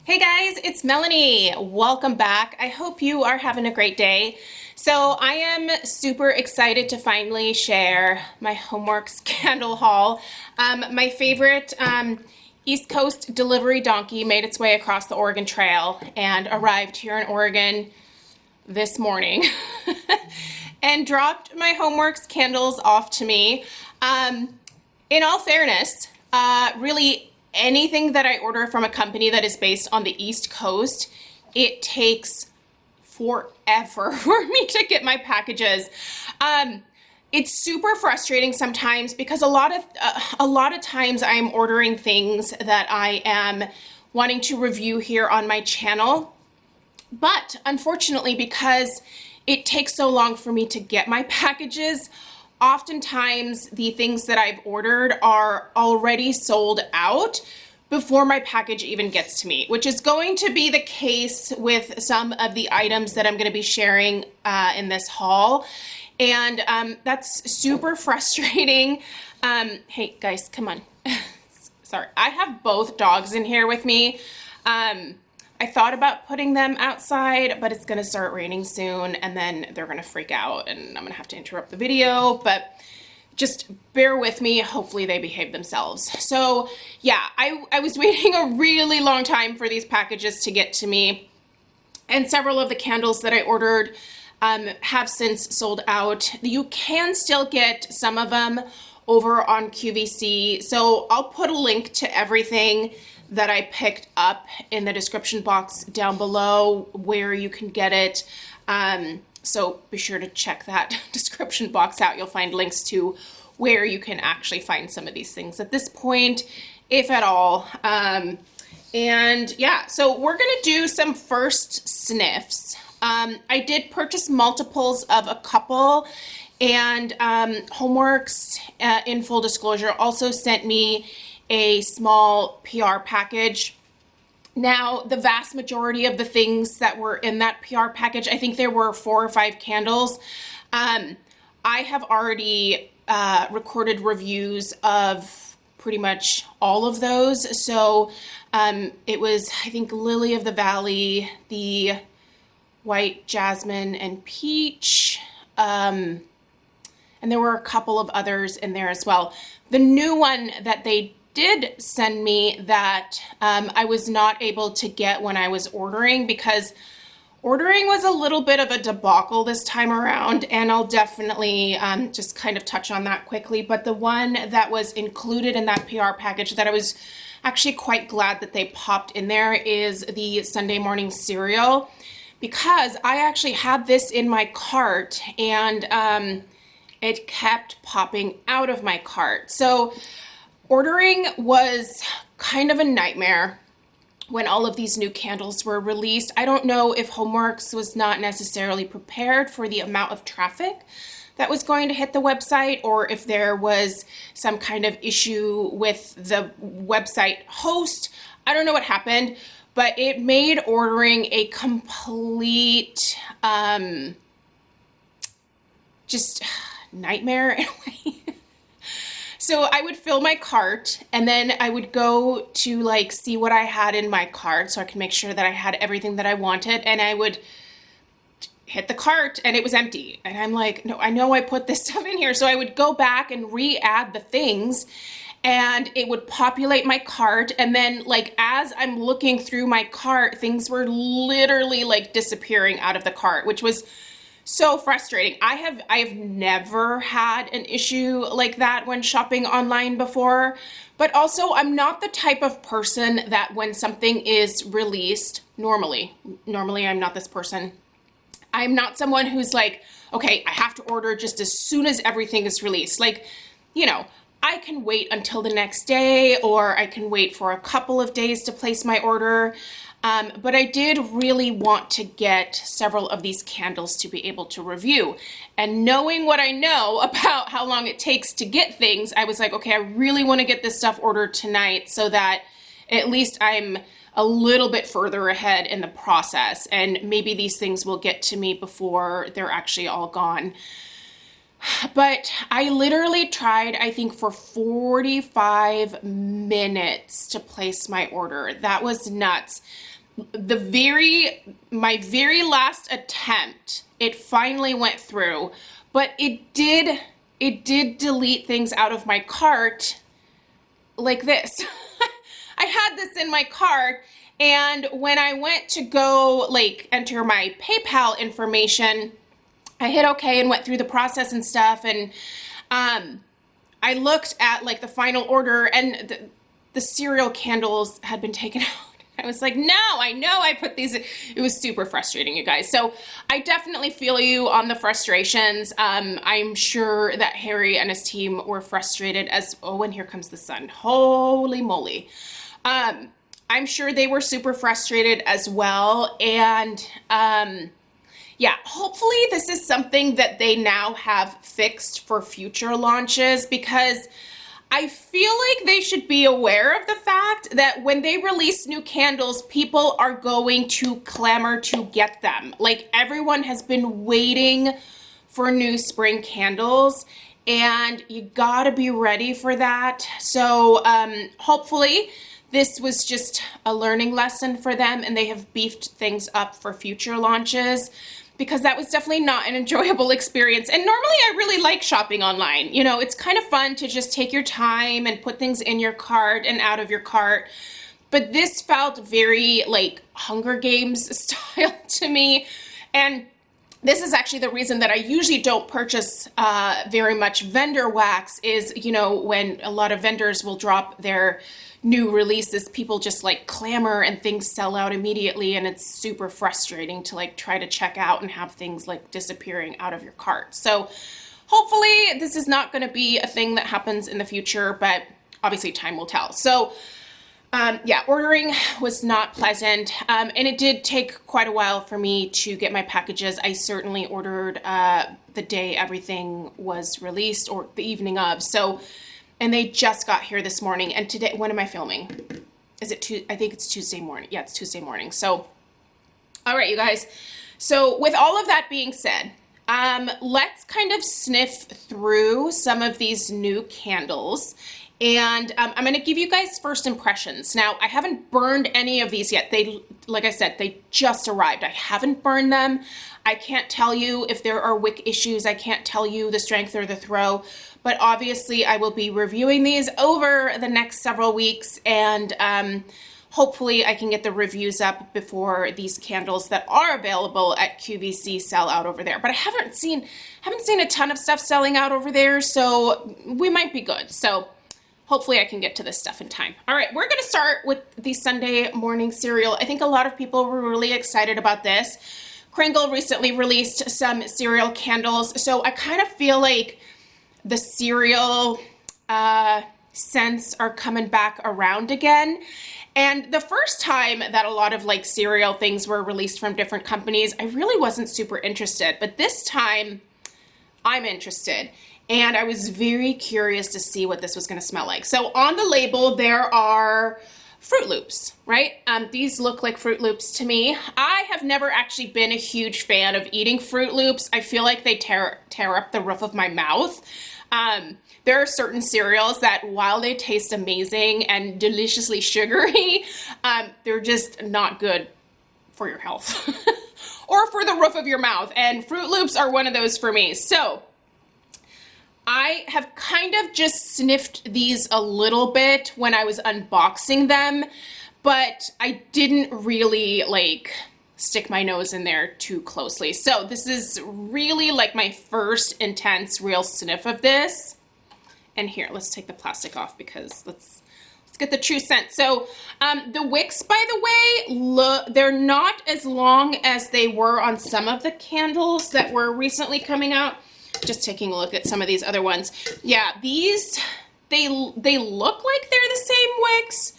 Hey guys, it's Melanie. Welcome back. I hope you are having a great day. So I am super excited to finally share my HomeWorx candle haul. My favorite East Coast delivery donkey made its way across the Oregon Trail and arrived here in Oregon this morning and dropped my HomeWorx candles off to me. In all fairness, really anything that I order from a company that is based on the East Coast, it takes forever for me to get my packages. It's super frustrating sometimes because a lot of times I'm ordering things that I am wanting to review here on my channel. But unfortunately, because it takes so long for me to get my packages, oftentimes the things that I've ordered are already sold out before my package even gets to me, which is going to be the case with some of the items that I'm going to be sharing in this haul. And that's super frustrating. Hey guys, come on. Sorry, I have both dogs in here with me. I thought about putting them outside, but it's gonna start raining soon and then they're gonna freak out and I'm gonna have to interrupt the video, but just bear with me. Hopefully they behave themselves. So yeah, I was waiting a really long time for these packages to get to me, and several of the candles that I ordered have since sold out. You can still get some of them over on QVC, so I'll put a link to everything that I picked up in the description box down below where you can get it. So be sure to check that description box out. You'll find links to where you can actually find some of these things at this point, if at all. And yeah, so we're gonna do some first sniffs. I did purchase multiples of a couple, and HomeWorx, in full disclosure, also sent me a small PR package. Now, the vast majority of the things that were in that PR package, I think there were 4 or 5 candles. I have already recorded reviews of pretty much all of those. So it was, I think, Lily of the Valley, the White Jasmine and Peach, and there were a couple of others in there as well. The new one that they did send me that I was not able to get when I was ordering, because ordering was a little bit of a debacle this time around, and I'll definitely just kind of touch on that quickly. But the one that was included in that PR package that I was actually quite glad that they popped in there is the Sunday morning cereal, because I actually had this in my cart and it kept popping out of my cart. So ordering was kind of a nightmare when all of these new candles were released. I don't know if HomeWorx was not necessarily prepared for the amount of traffic that was going to hit the website, or if there was some kind of issue with the website host. I don't know what happened, but it made ordering a complete just nightmare in a way. So I would fill my cart and then I would go to like see what I had in my cart so I could make sure that I had everything that I wanted, and I would hit the cart and it was empty. And I'm like, no, I know I put this stuff in here. So I would go back and re-add the things and it would populate my cart. And then like as I'm looking through my cart, things were literally like disappearing out of the cart, which was so frustrating. I have never had an issue like that when shopping online before, but also I'm not the type of person that when something is released, normally I'm not this person. I'm not someone who's like, okay, I have to order just as soon as everything is released. Like, you know, I can wait until the next day, or I can wait for a couple of days to place my order. But I did really want to get several of these candles to be able to review. And knowing what I know about how long it takes to get things, I was like, okay, I really want to get this stuff ordered tonight so that at least I'm a little bit further ahead in the process, and maybe these things will get to me before they're actually all gone. But I literally tried, I think, for 45 minutes to place my order. That was nuts. My very last attempt, it finally went through, but it did delete things out of my cart like this. I had this in my cart, and when I went to go like enter my PayPal information, I hit okay and went through the process and stuff, and I looked at like the final order, and the cereal candles had been taken out. I was like, no, I know I put these in. It was super frustrating, you guys. So I definitely feel you on the frustrations. I'm sure that Harry and his team were frustrated as, oh, and here comes the sun. Holy moly. I'm sure they were super frustrated as well. And yeah, hopefully this is something that they now have fixed for future launches, because I feel like they should be aware of the fact that when they release new candles, people are going to clamor to get them. Like, everyone has been waiting for new spring candles, and you gotta be ready for that. So hopefully this was just a learning lesson for them, and they have beefed things up for future launches, because that was definitely not an enjoyable experience. And normally I really like shopping online. You know, it's kind of fun to just take your time and put things in your cart and out of your cart. But this felt very like Hunger Games style to me. And this is actually the reason that I usually don't purchase very much vendor wax, is, you know, when a lot of vendors will drop their new releases, people just like clamor and things sell out immediately, and it's super frustrating to like try to check out and have things like disappearing out of your cart. So hopefully this is not going to be a thing that happens in the future, but obviously time will tell. So yeah, ordering was not pleasant, and it did take quite a while for me to get my packages. I certainly ordered the day everything was released, or the evening of. So, and they just got here this morning. And today, when am I filming? Is it I think it's Tuesday morning. Yeah, it's Tuesday morning. So, all right, you guys. So with all of that being said, let's kind of sniff through some of these new candles. And I'm going to give you guys first impressions. Now, I haven't burned any of these yet. They, like I said, they just arrived. I haven't burned them. I can't tell you if there are wick issues. I can't tell you the strength or the throw. But obviously, I will be reviewing these over the next several weeks. And hopefully, I can get the reviews up before these candles that are available at QVC sell out over there. But I haven't seen a ton of stuff selling out over there. So we might be good. So hopefully I can get to this stuff in time. All right, we're gonna start with the Sunday morning cereal. I think a lot of people were really excited about this. Kringle recently released some cereal candles, so I kind of feel like the cereal scents are coming back around again. And the first time that a lot of like cereal things were released from different companies, I really wasn't super interested, but this time I'm interested. And I was very curious to see what this was going to smell like. So on the label, there are Fruit Loops, right? These look like Fruit Loops to me. I have never actually been a huge fan of eating Fruit Loops. I feel like they tear up the roof of my mouth. There are certain cereals that, while they taste amazing and deliciously sugary, they're just not good for your health or for the roof of your mouth. And Fruit Loops are one of those for me. So I have kind of just sniffed these a little bit when I was unboxing them, but I didn't really like stick my nose in there too closely. So this is really like my first intense real sniff of this. And here, let's take the plastic off, because let's get the true scent. So the wicks, by the way, they're not as long as they were on some of the candles that were recently coming out. Just taking a look at some of these other ones. Yeah, these, they look like they're the same wicks,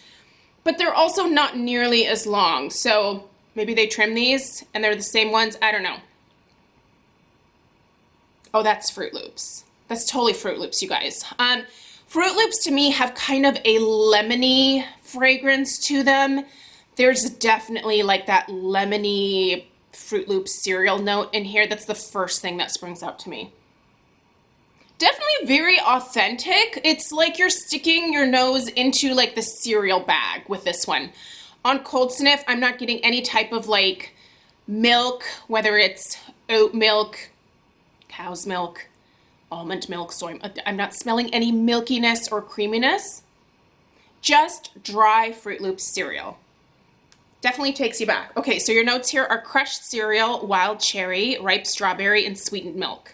but they're also not nearly as long. So maybe they trim these and they're the same ones. I don't know. Oh, that's Fruit Loops. That's totally Fruit Loops, you guys. Fruit Loops to me have kind of a lemony fragrance to them. There's definitely like that lemony Fruit Loops cereal note in here. That's the first thing that springs out to me. Definitely very authentic. It's like you're sticking your nose into like the cereal bag with this one. On cold sniff, I'm not getting any type of like milk, whether it's oat milk, cow's milk, almond milk, soy. I'm not smelling any milkiness or creaminess. Just dry Fruit Loops cereal. Definitely takes you back. Okay, so your notes here are crushed cereal, wild cherry, ripe strawberry, and sweetened milk.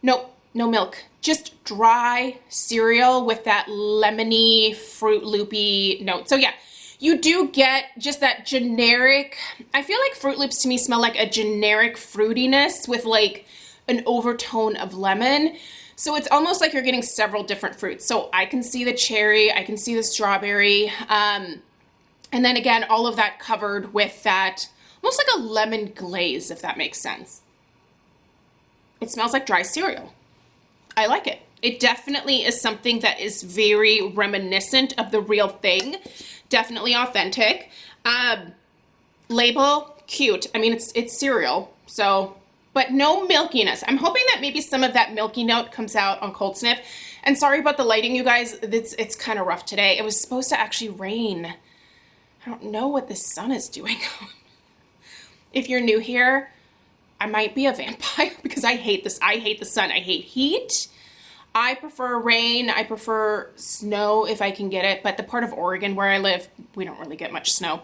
Nope, no milk. Just dry cereal with that lemony, Fruit Loopy note. So yeah, you do get just that generic, I feel like Fruit Loops to me smell like a generic fruitiness with like an overtone of lemon. So it's almost like you're getting several different fruits. So I can see the cherry, I can see the strawberry, and then again, all of that covered with that, almost like a lemon glaze, if that makes sense. It smells like dry cereal. I like it. It definitely is something that is very reminiscent of the real thing. Definitely authentic. Label, cute. I mean, it's cereal, so, but no milkiness. I'm hoping that maybe some of that milky note comes out on cold sniff. And sorry about the lighting, you guys. It's kind of rough today. It was supposed to actually rain. I don't know what the sun is doing. If you're new here, I might be a vampire because I hate this. I hate the sun. I hate heat. I prefer rain. I prefer snow if I can get it. But the part of Oregon where I live, we don't really get much snow.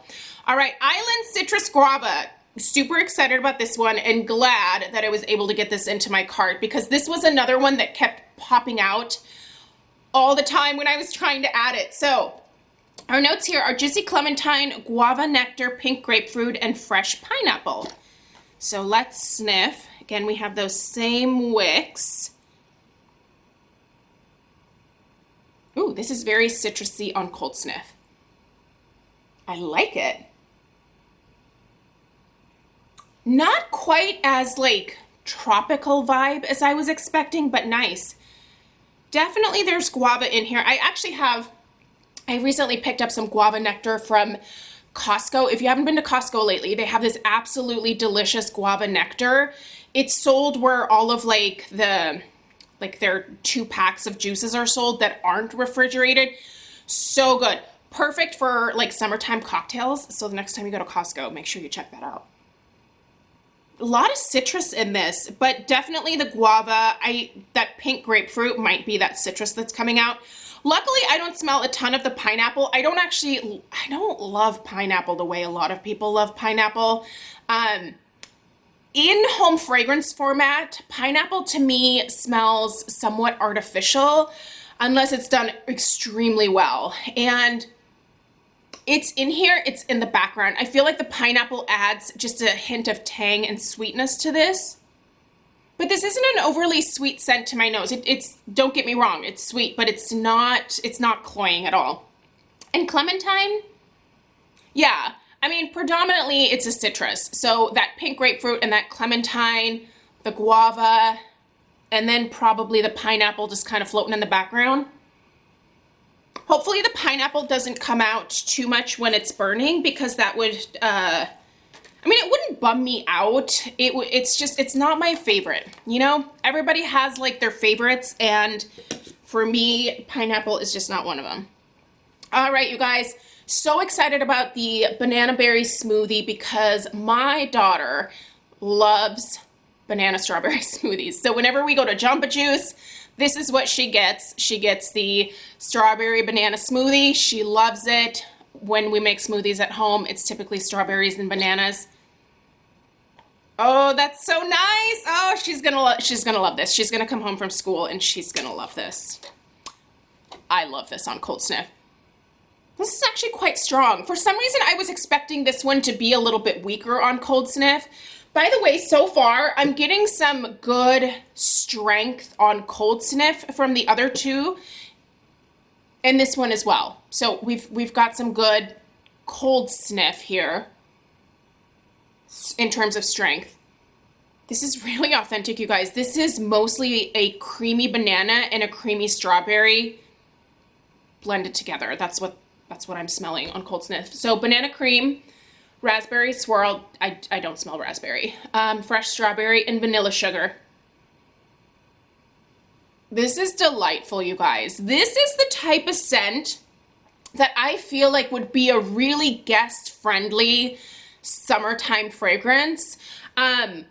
All right, Island Citrus Guava. Super excited about this one and glad that I was able to get this into my cart because this was another one that kept popping out all the time when I was trying to add it. So our notes here are juicy clementine, guava nectar, pink grapefruit, and fresh pineapple. So let's sniff. Again, we have those same wicks. Ooh, this is very citrusy on cold sniff. I like it. Not quite as like tropical vibe as I was expecting, but nice. Definitely there's guava in here. I recently picked up some guava nectar from Costco. If you haven't been to Costco lately, they have this absolutely delicious guava nectar. It's sold where all of like their 2 packs of juices are sold that aren't refrigerated. So good. Perfect for like summertime cocktails. So the next time you go to Costco, make sure you check that out. A lot of citrus in this, but definitely the guava, that pink grapefruit might be that citrus that's coming out. Luckily, I don't smell a ton of the pineapple. I don't love pineapple the way a lot of people love pineapple. In home fragrance format, pineapple to me smells somewhat artificial unless it's done extremely well. And it's in here, it's in the background. I feel like the pineapple adds just a hint of tang and sweetness to this. But this isn't an overly sweet scent to my nose. It's don't get me wrong, it's sweet, but it's not cloying at all. And clementine, yeah, I mean, predominantly it's a citrus. So that pink grapefruit and that clementine, the guava, and then probably the pineapple just kind of floating in the background. Hopefully the pineapple doesn't come out too much when it's burning because that would, I mean, it wouldn't bum me out. It's not my favorite, you know? Everybody has like their favorites, and for me, pineapple is just not one of them. All right, you guys, so excited about the banana berry smoothie because my daughter loves banana strawberry smoothies. So whenever we go to Jamba Juice, this is what she gets. She gets the strawberry banana smoothie. She loves it. When we make smoothies at home, it's typically strawberries and bananas. Oh, that's so nice. Oh, she's gonna love this. She's gonna come home from school and she's gonna love this. I love this on cold sniff. This is actually quite strong. For some reason, I was expecting this one to be a little bit weaker on cold sniff. By the way, so far, I'm getting some good strength on cold sniff from the other two, and this one as well. So we've got some good cold sniff here in terms of strength. This is really authentic, you guys. This is mostly a creamy banana and a creamy strawberry blended together. That's what I'm smelling on cold sniff. So banana cream, raspberry swirl. I don't smell raspberry. Fresh strawberry and vanilla sugar. This is delightful, you guys. This is the type of scent that I feel like would be a really guest-friendly summertime fragrance. I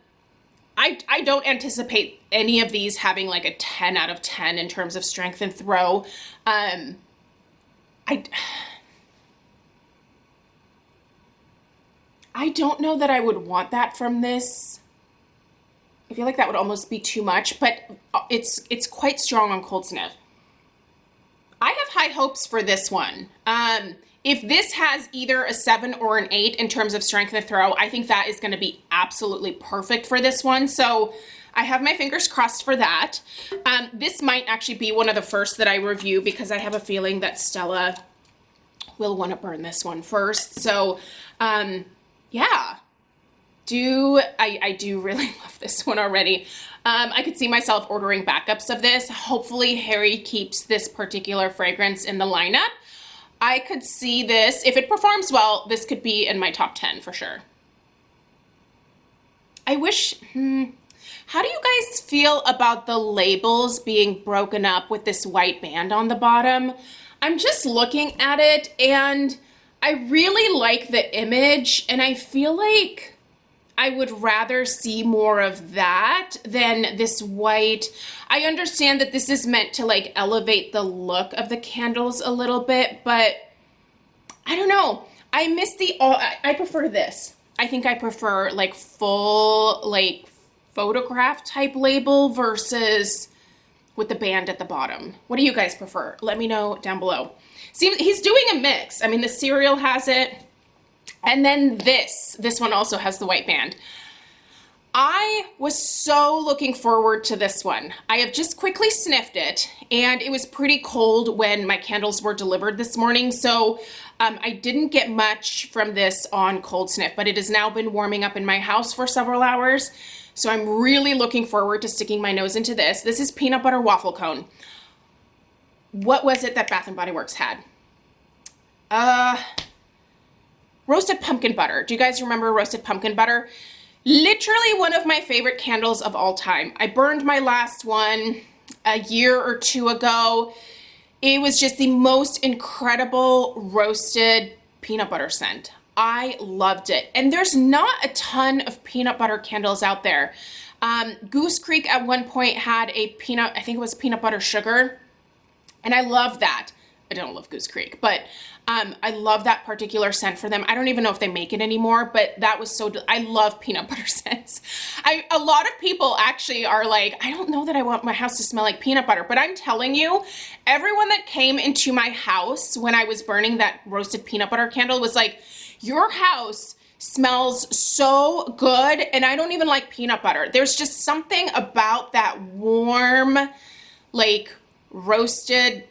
don't anticipate any of these having like a 10 out of 10 in terms of strength and throw. I don't know that I would want that from this. I feel like that would almost be too much, but it's quite strong on cold sniff. I have high hopes for this one. If this has either a 7 or an 8 in terms of strength and throw, I think that is going to be absolutely perfect for this one. So I have my fingers crossed for that. This might actually be one of the first that I review because I have a feeling that Stella will want to burn this one first. So yeah. I do really love this one already. I could see myself ordering backups of this. Hopefully Harry keeps this particular fragrance in the lineup. I could see this, if it performs well, this could be in my top 10 for sure. I wish, how do you guys feel about the labels being broken up with this white band on the bottom? I'm just looking at it and I really like the image and I feel like I would rather see more of that than this white. I understand that this is meant to like elevate the look of the candles a little bit, but I don't know. I miss I prefer this. I think I prefer like full like photograph type label versus with the band at the bottom. What do you guys prefer? Let me know down below. See, he's doing a mix. I mean, the cereal has it. And then this one also has the white band. I was so looking forward to this one. I have just quickly sniffed it and it was pretty cold when my candles were delivered this morning. So I didn't get much from this on cold sniff, but it has now been warming up in my house for several hours. So I'm really looking forward to sticking my nose into this. This is peanut butter waffle cone. What was it that Bath & Body Works had? Roasted pumpkin butter. Do you guys remember roasted pumpkin butter? Literally one of my favorite candles of all time. I burned my last one a year or two ago. It was just the most incredible roasted peanut butter scent. I loved it. And there's not a ton of peanut butter candles out there. Goose Creek at one point had I think it was peanut butter sugar. And I love that. I don't love Goose Creek, but I love that particular scent for them. I don't even know if they make it anymore, but that was I love peanut butter scents. A lot of people actually are like, I don't know that I want my house to smell like peanut butter, but I'm telling you, everyone that came into my house when I was burning that roasted peanut butter candle was like, your house smells so good, and I don't even like peanut butter. There's just something about that warm, like roasted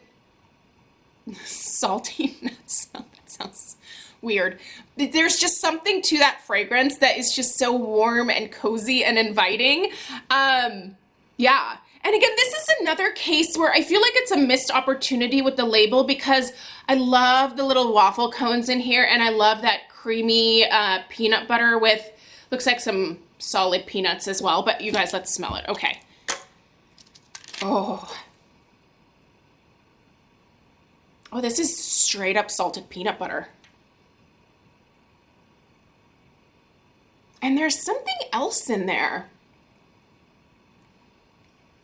salty nuts. That sounds weird. There's just something to that fragrance that is just so warm and cozy and inviting. Yeah. And again, this is another case where I feel like it's a missed opportunity with the label because I love the little waffle cones in here and I love that creamy peanut butter with, looks like some solid peanuts as well. But you guys, let's smell it. Okay. Oh, this is straight up salted peanut butter. And there's something else in there.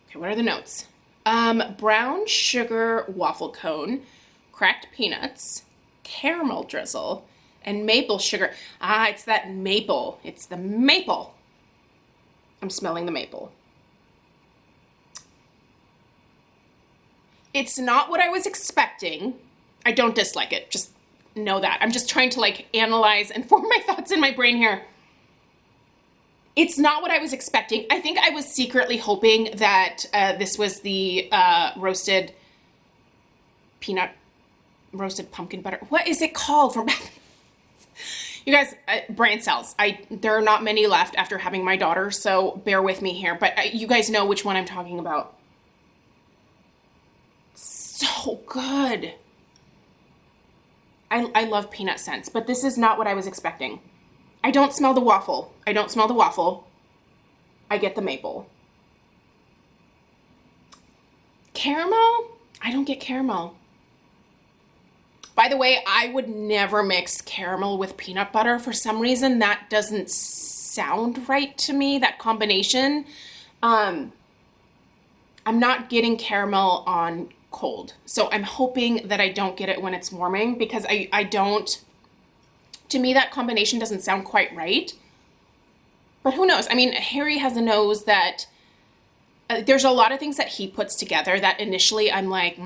Okay, what are the notes? Brown sugar waffle cone, cracked peanuts, caramel drizzle, and maple sugar. It's that maple. It's the maple. I'm smelling the maple. It's not what I was expecting. I don't dislike it. Just know that. I'm just trying to like analyze and form my thoughts in my brain here. It's not what I was expecting. I think I was secretly hoping that this was the roasted pumpkin butter. What is it called? You guys, brain cells. There are not many left after having my daughter, so bear with me here. But you guys know which one I'm talking about. So good. I love peanut scents, but this is not what I was expecting. I don't smell the waffle. I get the maple. Caramel? I don't get caramel. By the way, I would never mix caramel with peanut butter. For some reason, that doesn't sound right to me, that combination. I'm not getting caramel on cold. So I'm hoping that I don't get it when it's warming, because I don't, to me, that combination doesn't sound quite right. But who knows? I mean, Harry has a nose that, there's a lot of things that he puts together that initially I'm like,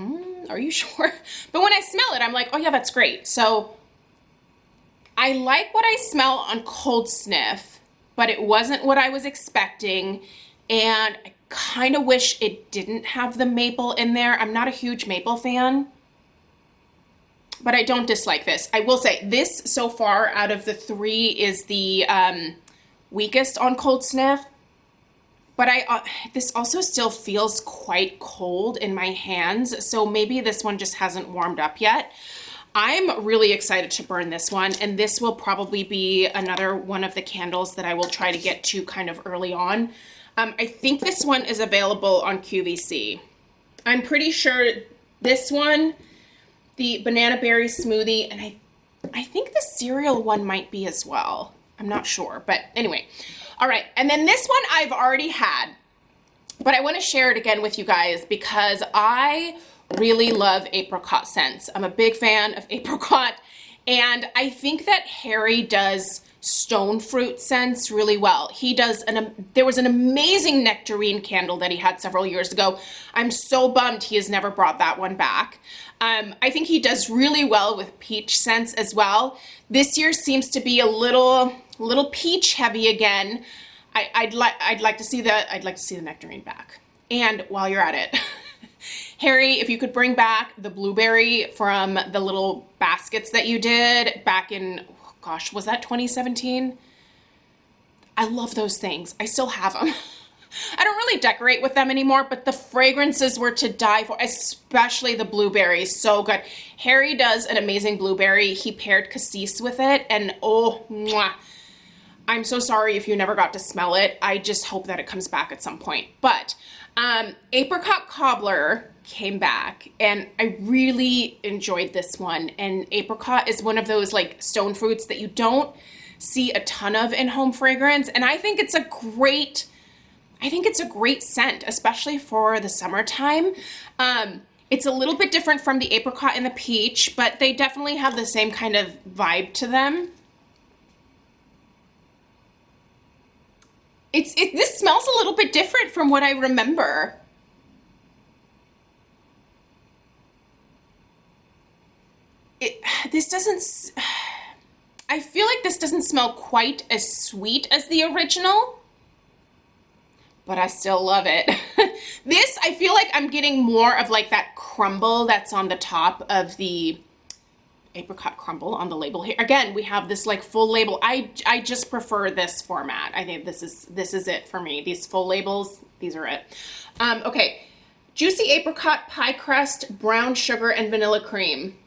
are you sure? But when I smell it, I'm like, oh yeah, that's great. So I like what I smell on cold sniff, but it wasn't what I was expecting. And I kind of wish it didn't have the maple in there. I'm not a huge maple fan, but I don't dislike this. I will say this so far out of the three is the weakest on cold sniff. But this also still feels quite cold in my hands, so maybe this one just hasn't warmed up yet. I'm really excited to burn this one, and this will probably be another one of the candles that I will try to get to kind of early on. I think this one is available on QVC. I'm pretty sure this one, the banana berry smoothie, and I think the cereal one might be as well. I'm not sure, but anyway. All right, and then this one I've already had, but I want to share it again with you guys because I really love apricot scents. I'm a big fan of apricot, and I think that Harry does stone fruit scents really well. He does, there was an amazing nectarine candle that he had several years ago. I'm so bummed he has never brought that one back. I think he does really well with peach scents as well. This year seems to be a little peach heavy again. I'd like to see the nectarine back. And while you're at it, Harry, if you could bring back the blueberry from the little baskets that you did back in, oh gosh, was that 2017? I love those things. I still have them. I don't really decorate with them anymore, but the fragrances were to die for, especially the blueberry. So good. Harry does an amazing blueberry. He paired cassis with it, and oh, mwah. I'm so sorry if you never got to smell it. I just hope that it comes back at some point. But Apricot Cobbler came back, and I really enjoyed this one. And apricot is one of those like stone fruits that you don't see a ton of in home fragrance, and I think it's a great scent, especially for the summertime. It's a little bit different from the apricot and the peach, but they definitely have the same kind of vibe to them. This smells a little bit different from what I remember. I feel like this doesn't smell quite as sweet as the original, but I still love it. This, I feel like I'm getting more of like that crumble that's on the top of the apricot crumble on the label here. Again, we have this like full label. I just prefer this format. I think this is it for me. These full labels, these are it. Okay, juicy apricot, pie crust, brown sugar, and vanilla cream.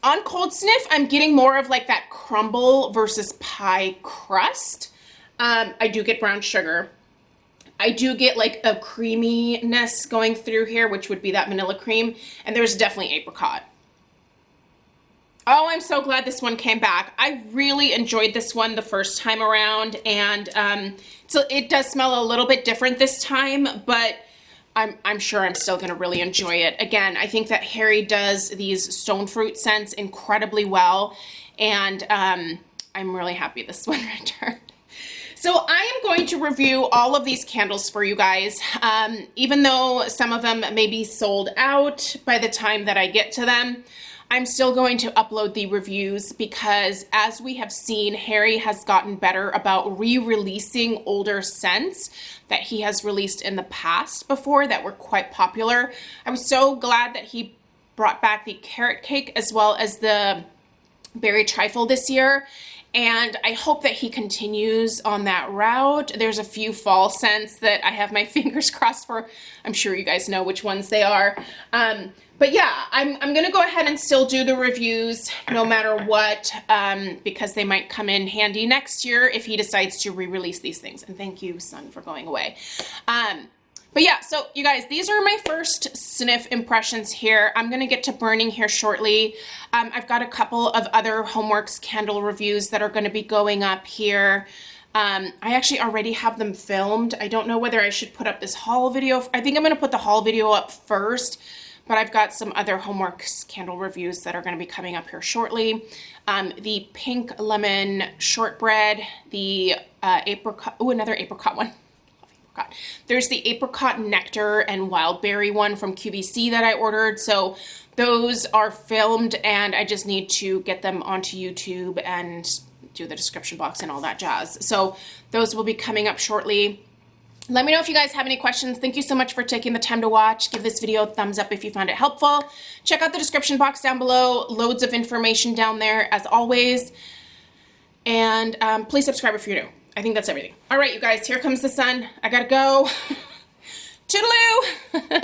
On cold sniff, I'm getting more of like that crumble versus pie crust. I do get brown sugar. I do get like a creaminess going through here, which would be that vanilla cream, and there's definitely apricot. Oh, I'm so glad this one came back. I really enjoyed this one the first time around, and so it does smell a little bit different this time, but I'm sure I'm still gonna really enjoy it. Again, I think that Harry does these stone fruit scents incredibly well, and I'm really happy this one returned. So I am going to review all of these candles for you guys, even though some of them may be sold out by the time that I get to them. I'm still going to upload the reviews because, as we have seen, Harry has gotten better about re-releasing older scents that he has released in the past before that were quite popular. I was so glad that he brought back the carrot cake as well as the berry trifle this year. And I hope that he continues on that route. There's a few fall scents that I have my fingers crossed for. I'm sure you guys know which ones they are. But yeah, I'm gonna go ahead and still do the reviews no matter what, because they might come in handy next year if he decides to re-release these things. And thank you, son, for going away. But yeah, so you guys, these are my first sniff impressions here. I'm gonna get to burning here shortly. I've got a couple of other HomeWorx candle reviews that are gonna be going up here. I actually already have them filmed. I don't know whether I should put up this haul video. I think I'm gonna put the haul video up first, but I've got some other HomeWorx candle reviews that are gonna be coming up here shortly. The pink lemon shortbread, the apricot, oh, another apricot one. There's the apricot nectar and wild berry one from QVC that I ordered. So those are filmed and I just need to get them onto YouTube and do the description box and all that jazz. So those will be coming up shortly. Let me know if you guys have any questions. Thank you so much for taking the time to watch. Give this video a thumbs up if you found it helpful. Check out the description box down below. Loads of information down there as always. And please subscribe if you're new. I think that's everything. All right, you guys, here comes the sun. I gotta go. Toodaloo!